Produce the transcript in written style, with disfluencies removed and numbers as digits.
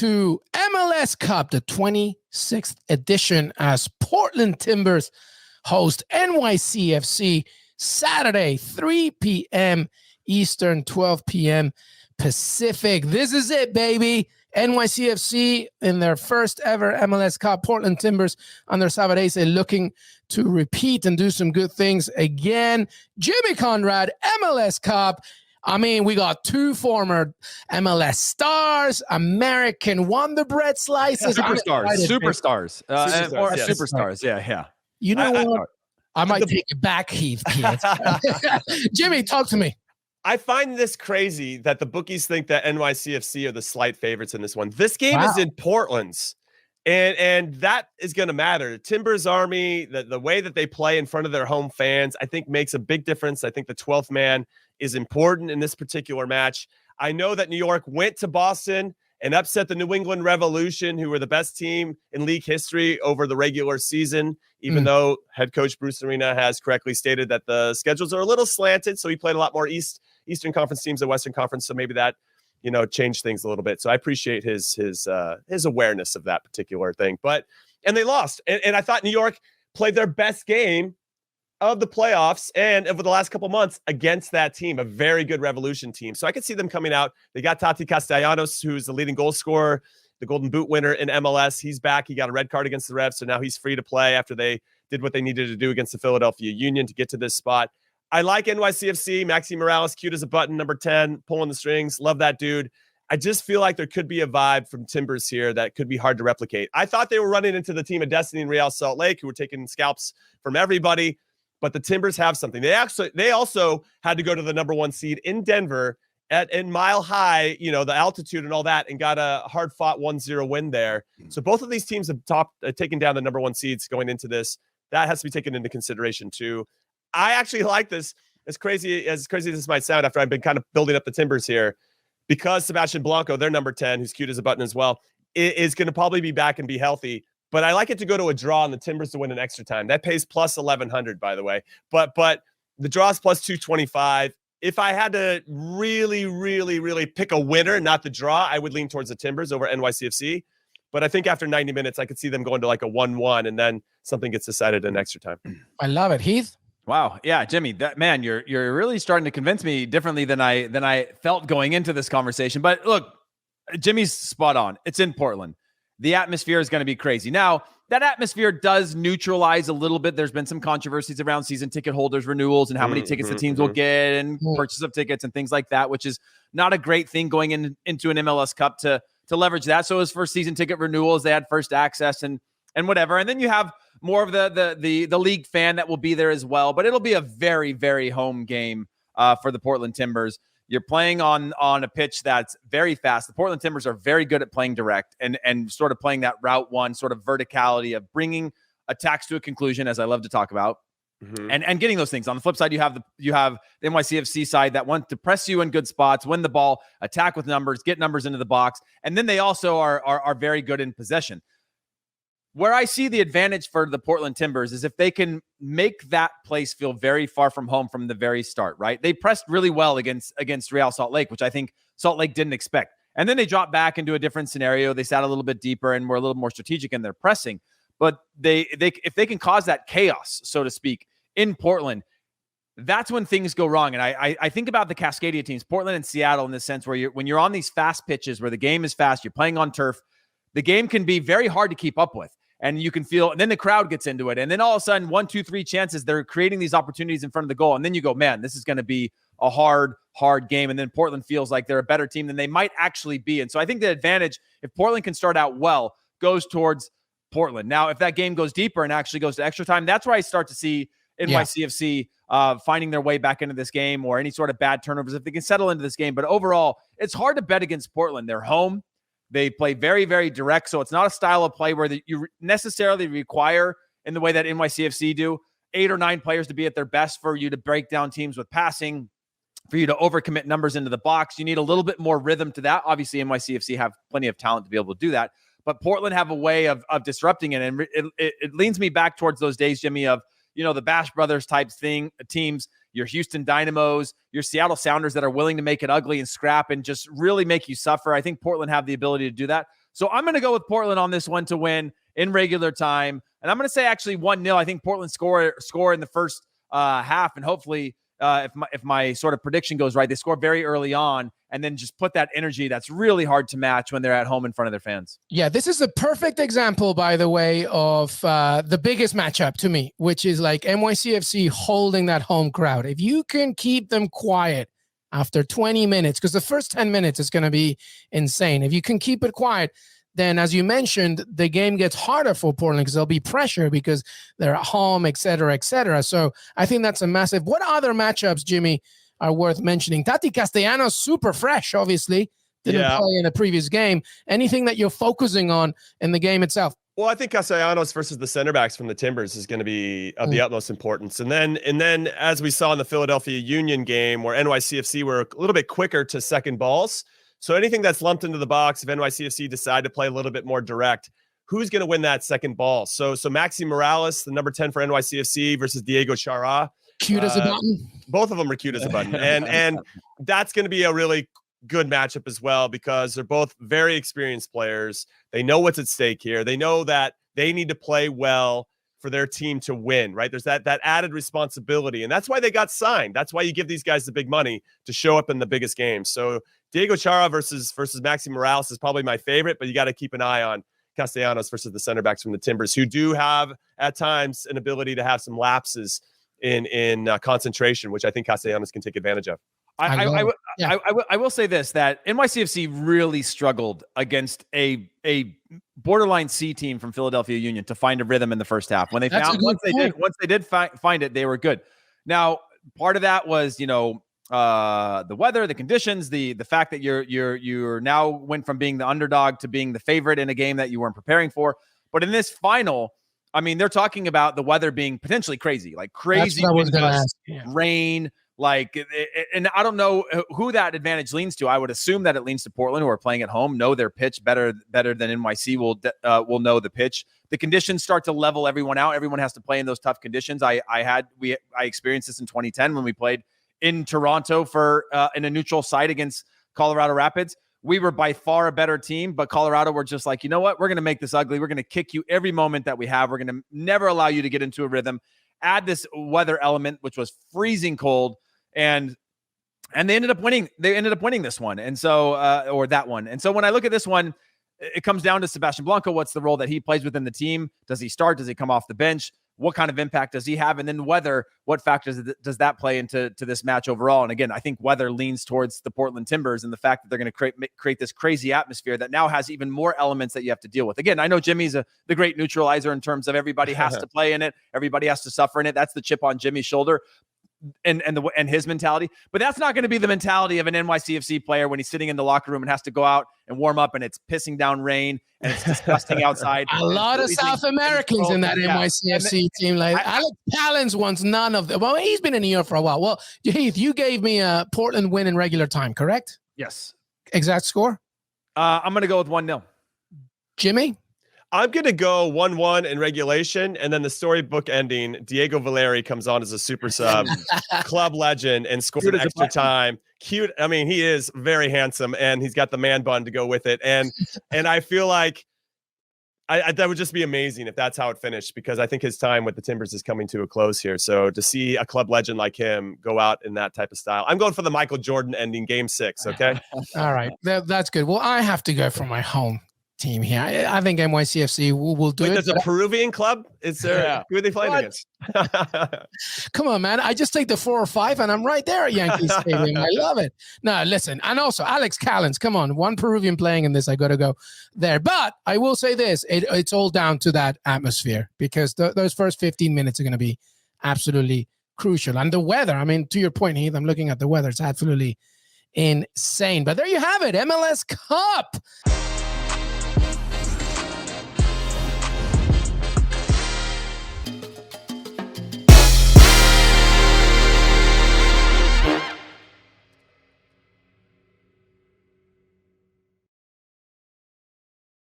to MLS Cup, the 26th edition, as Portland Timbers host NYCFC Saturday, 3 p.m. Eastern, 12 p.m. Pacific. This is it, baby. NYCFC in their first ever MLS Cup. Portland Timbers under Savarese looking to repeat and do some good things again. Jimmy Conrad, MLS Cup. I mean, we got two former MLS stars, American Wonder Bread slices. Superstars. Superstars. Yeah. You know what? I might take it back, Heath. Jimmy, talk to me. I find this crazy that the bookies think that NYCFC are the slight favorites in this one. This game is in Portland's, and that is going to matter. Timbers Army, the way that they play in front of their home fans, I think makes a big difference. I think the 12th man is important in this particular match. I know that New York went to Boston and upset the New England Revolution, who were the best team in league history over the regular season, even though head coach Bruce Arena has correctly stated that the schedules are a little slanted, so he played a lot more Eastern Conference teams than Western Conference, so maybe that, changed things a little bit. So I appreciate his awareness of that particular thing. And they lost. And I thought New York played their best game of the playoffs and over the last couple months against that team, a very good Revolution team. So I could see them coming out. They got Taty Castellanos, who's the leading goal scorer, the Golden Boot winner in MLS. He's back. He got a red card against the Revs, so now he's free to play after they did what they needed to do against the Philadelphia Union to get to this spot. I like NYCFC. Maxi Moralez, cute as a button, number 10, pulling the strings. Love that dude. I just feel like there could be a vibe from Timbers here that could be hard to replicate. I thought they were running into the team of Destiny and Real Salt Lake, who were taking scalps from everybody. But the Timbers have something. They also had to go to the number 1 seed in Denver in Mile High, the altitude and all that, and got a hard-fought 1-0 win there. So both of these teams have taken down the number 1 seeds going into this. That has to be taken into consideration too. I actually like this, as crazy as this might sound, after I've been kind of building up the Timbers here, because Sebastian Blanco, their number 10, who's cute as a button as well, is going to probably be back and be healthy. But I like it to go to a draw and the Timbers to win in extra time. That pays plus 1,100, by the way. But the draw is plus 225. If I had to really, really, really pick a winner, not the draw, I would lean towards the Timbers over NYCFC. But I think after 90 minutes, I could see them going to like a 1-1, and then something gets decided in extra time. I love it. Heath? Wow. Yeah, Jimmy, you're really starting to convince me differently than I felt going into this conversation. But look, Jimmy's spot on. It's in Portland. The atmosphere is going to be crazy. Now, that atmosphere does neutralize a little bit. There's been some controversies around season ticket holders renewals and how many tickets the teams will get and purchase of tickets and things like that, which is not a great thing going into an MLS Cup to leverage that. So as for season ticket renewals, they had first access and whatever. And then you have more of the league fan that will be there as well. But it'll be a very, very home game for the Portland Timbers. You're playing on a pitch that's very fast. The Portland Timbers are very good at playing direct and sort of playing that route one sort of verticality of bringing attacks to a conclusion, as I love to talk about, and getting those things. On the flip side, you have the NYCFC side that want to press you in good spots, win the ball, attack with numbers, get numbers into the box, and then they also are very good in possession. Where I see the advantage for the Portland Timbers is if they can make that place feel very far from home from the very start, right? They pressed really well against Real Salt Lake, which I think Salt Lake didn't expect. And then they dropped back into a different scenario. They sat a little bit deeper and were a little more strategic in their pressing. But if they can cause that chaos, so to speak, in Portland, that's when things go wrong. And I think about the Cascadia teams, Portland and Seattle, in the sense where when you're on these fast pitches where the game is fast, you're playing on turf, the game can be very hard to keep up with. And you can feel, and then the crowd gets into it. And then all of a sudden, 1, 2, 3 chances, they're creating these opportunities in front of the goal. And then you go, man, this is going to be a hard game. And then Portland feels like they're a better team than they might actually be. And so I think the advantage, if Portland can start out well, goes towards Portland. Now, if that game goes deeper and actually goes to extra time, that's where I start to see NYCFC finding their way back into this game, or any sort of bad turnovers if they can settle into this game. But overall, it's hard to bet against Portland. They're home. They play very, very direct, so it's not a style of play where you necessarily require, in the way that NYCFC do, 8 or 9 players to be at their best for you to break down teams with passing, for you to overcommit numbers into the box. You need a little bit more rhythm to that. Obviously, NYCFC have plenty of talent to be able to do that, but Portland have a way of disrupting it, and it leans me back towards those days, Jimmy, of the Bash Brothers type teams, your Houston Dynamos, your Seattle Sounders that are willing to make it ugly and scrap and just really make you suffer. I think Portland have the ability to do that. So I'm going to go with Portland on this one to win in regular time. And I'm going to say actually 1-0. I think Portland score in the first half. And hopefully, if my sort of prediction goes right, they score very early on and then just put that energy that's really hard to match when they're at home in front of their fans. Yeah, this is a perfect example, by the way, of the biggest matchup to me, which is like NYCFC holding that home crowd. If you can keep them quiet after 20 minutes, because the first 10 minutes is going to be insane. If you can keep it quiet, then as you mentioned, the game gets harder for Portland because there'll be pressure because they're at home, et cetera, et cetera. So I think that's a massive. What other matchups, Jimmy, are worth mentioning? Taty Castellanos, super fresh, obviously. Didn't play in the previous game. Anything that you're focusing on in the game itself? Well, I think Castellanos versus the center backs from the Timbers is going to be of the utmost importance. And then as we saw in the Philadelphia Union game where NYCFC were a little bit quicker to second balls. So anything that's lumped into the box, if NYCFC decide to play a little bit more direct, who's going to win that second ball? So Maxi Moralez, the number 10 for NYCFC versus Diego Chara. Cute as a button. Both of them are cute as a button. And that's going to be a really good matchup as well because they're both very experienced players. They know what's at stake here. They know that they need to play well for their team to win, right? There's that added responsibility. And that's why they got signed. That's why you give these guys the big money to show up in the biggest games. So Diego Chara versus Maxi Moralez is probably my favorite, but you got to keep an eye on Castellanos versus the center backs from the Timbers, who do have at times an ability to have some lapses in concentration, which I think Castellanos can take advantage of. I will say this, that NYCFC really struggled against a borderline C team from Philadelphia Union to find a rhythm in the first half. When they once they did find it, they were good. Now, part of that was, the weather, the conditions, the fact that you're now went from being the underdog to being the favorite in a game that you weren't preparing for. But in this final, I mean, they're talking about the weather being potentially crazy, like crazy rain. And I don't know who that advantage leans to. I would assume that it leans to Portland, who are playing at home, know their pitch better than NYC will know the pitch. The conditions start to level everyone out. Everyone has to play in those tough conditions. I experienced this in 2010 when we played in Toronto for in a neutral site against Colorado Rapids. We were by far a better team, but Colorado were just like, you know what? We're going to make this ugly. We're going to kick you every moment that we have. We're going to never allow you to get into a rhythm. Add this weather element, which was freezing cold. And they ended up winning. They ended up winning this one. And so, or that one. And so when I look at this one, it comes down to Sebastian Blanco. What's the role that he plays within the team? Does he start? Does he come off the bench? What kind of impact does he have? And then weather, what factors does that play into this match overall? And again, I think weather leans towards the Portland Timbers and the fact that they're going to create this crazy atmosphere that now has even more elements that you have to deal with. Again, I know Jimmy's the great neutralizer in terms of everybody has to play in it. Everybody has to suffer in it. That's the chip on Jimmy's shoulder. And his mentality, but that's not going to be the mentality of an NYCFC player when he's sitting in the locker room and has to go out and warm up and it's pissing down rain and it's disgusting outside. A lot of South Americans in that NYCFC team. Like Alex Callens wants none of them. Well, he's been in New York for a while. Well, Heath, you gave me a Portland win in regular time, correct? Yes. Exact score? I'm going to go with 1-0. Jimmy? I'm going to go 1-1 in regulation, and then the storybook ending, Diego Valeri comes on as a super sub, club legend, and scores an extra time. Cute. I mean, he is very handsome, and he's got the man bun to go with it. And I feel like that would just be amazing if that's how it finished, because I think his time with the Timbers is coming to a close here. So to see a club legend like him go out in that type of style, I'm going for the Michael Jordan ending, Game 6, okay? All right. That's good. Well, I have to go for my home team here. I think NYCFC will do it. There's a Peruvian club? Is there? Who are they playing against? Come on, man. I just take the 4 or 5 and I'm right there at Yankee Stadium. I love it. No, listen. And also Alex Callens, come on. One Peruvian playing in this. I got to go there. But I will say this. It's all down to that atmosphere, because those first 15 minutes are going to be absolutely crucial. And the weather, I mean, to your point, Heath, I'm looking at the weather. It's absolutely insane. But there you have it. MLS Cup.